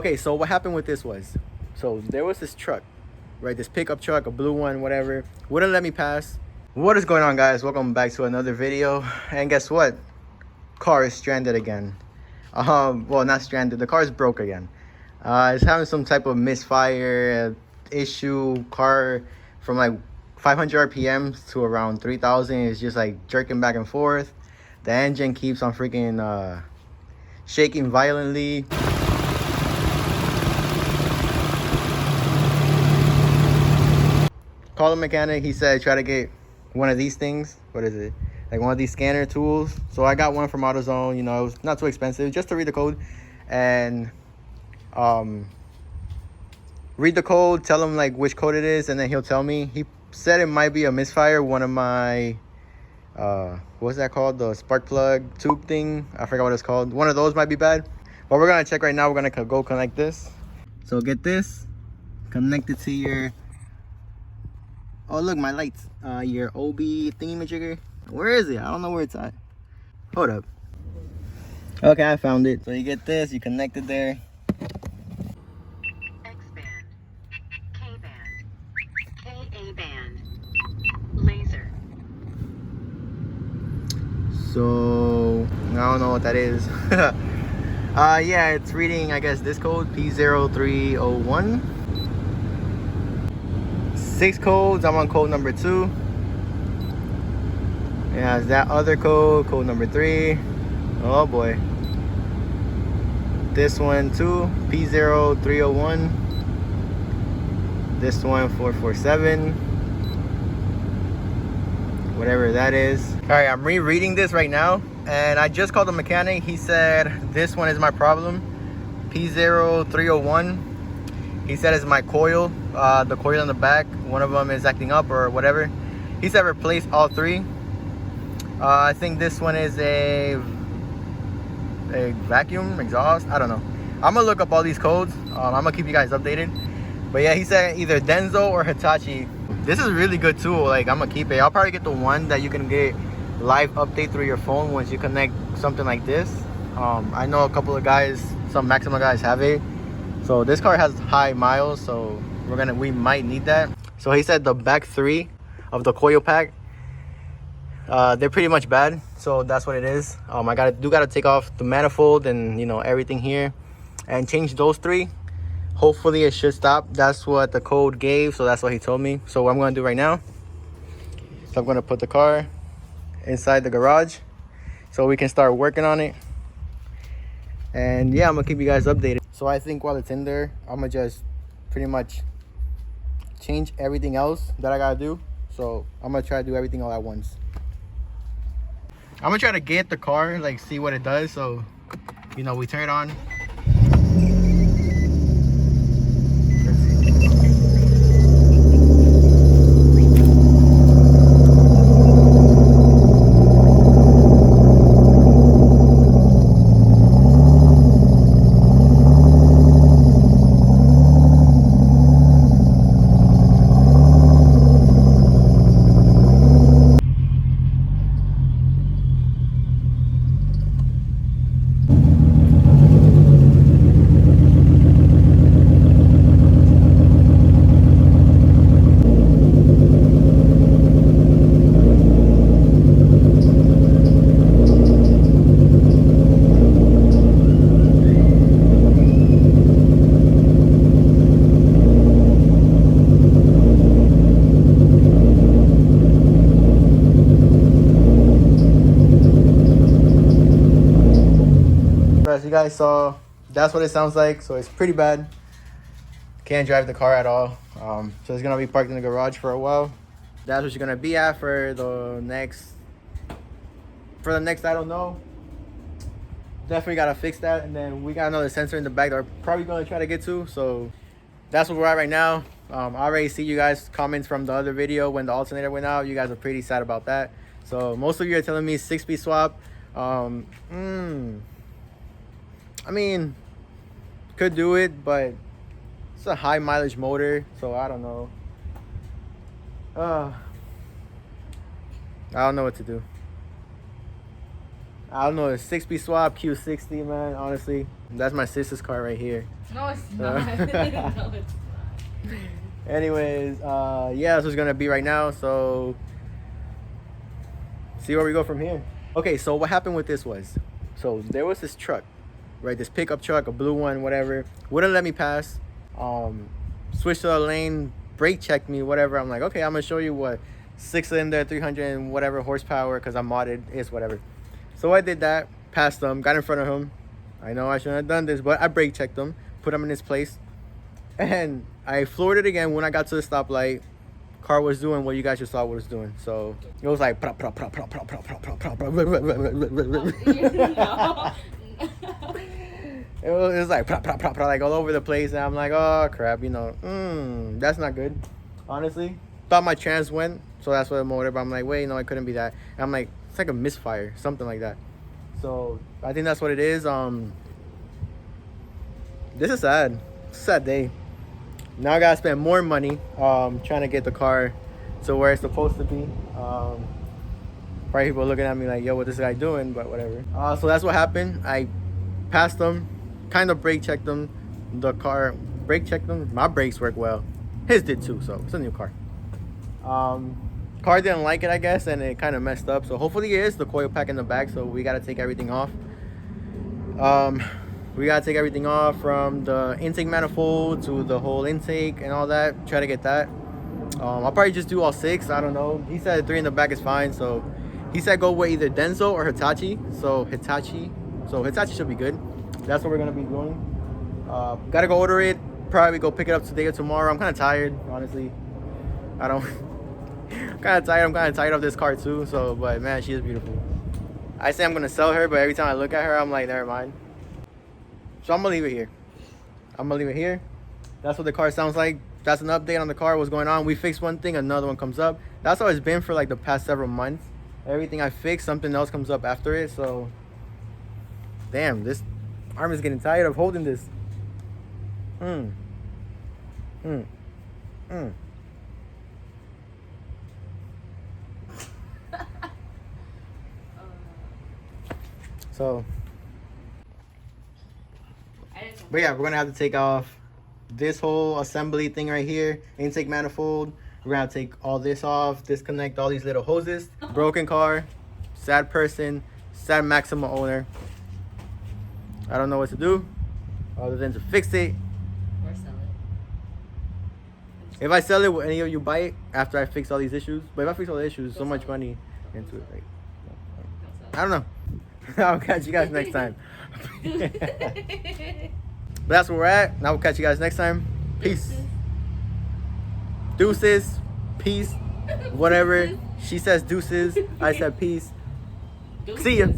Okay, so what happened with this was, so there was this truck, right? This pickup truck, a blue one, whatever, wouldn't let me pass. What is going on, guys? Welcome back to another video. And guess what? Car is stranded again. Well, not stranded, the car is broke again. It's having some type of misfire issue. Car from like 500 RPM to around 3,000 is just like jerking back and forth. The engine keeps on freaking shaking violently. Called a mechanic. He said try to get one of these things. What is it? Like one of these scanner tools. So I got one from AutoZone. You know, it was not too expensive, just to read the code and read the code, tell him like which code it is, and then he'll tell me. He said it might be a misfire. One of my what's that called, the spark plug tube thing, I forgot what it's called. One of those might be bad, but we're gonna check right now. We're gonna go connect this. So get this, connect it to your, oh look, my lights, your OB thingy-majigger. Where is it? I don't know where it's at. Hold up. Okay, I found it. So you get this, you connect it there. X-band, K-band, Ka-band, laser. So I don't know what that is. Yeah, it's reading, I guess, this code P0301. 6 codes. I'm on code number 2. Yeah, it's that other code number 3. Oh boy. This one too, P0301. This one 447. Whatever that is. All right, I'm rereading this right now, and I just called the mechanic. He said this one is my problem, P0301. He said it's my coil, the coil in the back. One of them is acting up or whatever. He said replace all 3. I think this one is a vacuum exhaust. I don't know. I'm gonna look up all these codes. I'm gonna keep you guys updated. But yeah, he said either Denso or Hitachi. This is a really good tool. Like, I'm gonna keep it. I'll probably get the one that you can get live update through your phone once you connect something like this. I know a couple of guys, some Maxima guys have it. So this car has high miles, so we might need that. So he said the back 3 of the coil pack, they're pretty much bad. So that's what it is. I gotta take off the manifold and, you know, everything here and change those 3. Hopefully it should stop. That's what the code gave, so that's what he told me. So what I'm gonna do right now, so I'm gonna put the car inside the garage so we can start working on it. And yeah, I'm gonna keep you guys updated. So I think while it's in there, I'm gonna just pretty much change everything else that I gotta do. So I'm gonna try to do everything all at once. I'm gonna try to get the car, like, see what it does. So, you know, we turn it on. As you guys saw, that's what it sounds like. So it's pretty bad. Can't drive the car at all. So it's gonna be parked in the garage for a while. That's what you're gonna be at for the next I don't know. Definitely gotta fix that. And then we got another sensor in the back that we're probably gonna try to get to. So that's where we're at right now. I already see you guys comments from the other video when the alternator went out. You guys are pretty sad about that. So most of you are telling me 6-speed swap. I mean, could do it, but it's a high mileage motor, so I don't know. I don't know what to do. I don't know, a 6-speed swap, Q60, man, honestly. That's my sister's car right here. No, it's not. No, it's not. Anyways, yeah, that's what's gonna be right now. So see where we go from here. Okay, so what happened with this was, so there was this truck, right? This pickup truck, a blue one, whatever, wouldn't let me pass. Switched to the lane, brake checked me, whatever. I'm like, okay, I'm gonna show you what 6-cylinder, 300 and whatever horsepower, because I'm modded, is whatever. So I did that, passed him, got in front of him. I know I shouldn't have done this, but I brake checked him, put him in his place, and I floored it again when I got to the stoplight. Car was doing what you guys just saw what it was doing. So it was like prop, prop, prop, prop, prop, prop, prop, prop, prop, prop. It was like prop, prop, prop, prop, like all over the place, and I'm like, oh crap, you know, that's not good. Honestly, thought my trans went, so that's what the motor. But I'm like, wait, no, it couldn't be that. And I'm like, it's like a misfire, something like that. So I think that's what it is. This is sad. It's a sad day. Now I gotta spend more money trying to get the car to where it's supposed to be. Probably people looking at me like, yo, what this guy doing? But whatever. So that's what happened. I passed them, kind of brake checked them. The car brake checked them. My brakes work well. His did too, so it's a new car. Car didn't like it, I guess, and it kind of messed up. So hopefully it is the coil pack in the back. So we gotta take everything off. We gotta take everything off, from the intake manifold to the whole intake and all that. Try to get that. I'll probably just do all 6. I don't know. He said 3 in the back is fine. So he said go with either Denso or Hitachi. So Hitachi should be good. That's what we're gonna be doing. Gotta go order it. Probably go pick it up today or tomorrow. I'm kind of tired, honestly. I'm kind of tired. I'm kind of tired of this car too. So, but man, she is beautiful. I say I'm gonna sell her, but every time I look at her, I'm like, never mind. So I'm gonna leave it here. That's what the car sounds like. That's an update on the car, what's going on. We fixed one thing, another one comes up. That's how it's been for like the past several months. Everything I fix, something else comes up after it. So damn, this arm is getting tired of holding this. So, but yeah, we're gonna have to take off this whole assembly thing right here, intake manifold. We're gonna have to take all this off, disconnect all these little hoses. Broken car, sad person, sad Maxima owner. I don't know what to do other than to fix it. Or sell it. If I sell it, will any of you buy it after I fix all these issues? But if I fix all the issues, so much money into it. Like, I don't know. I'll catch you guys next time. But that's where we're at. Now we'll catch you guys next time. Peace. Deuces. Peace. Whatever. She says deuces. I said peace. See ya.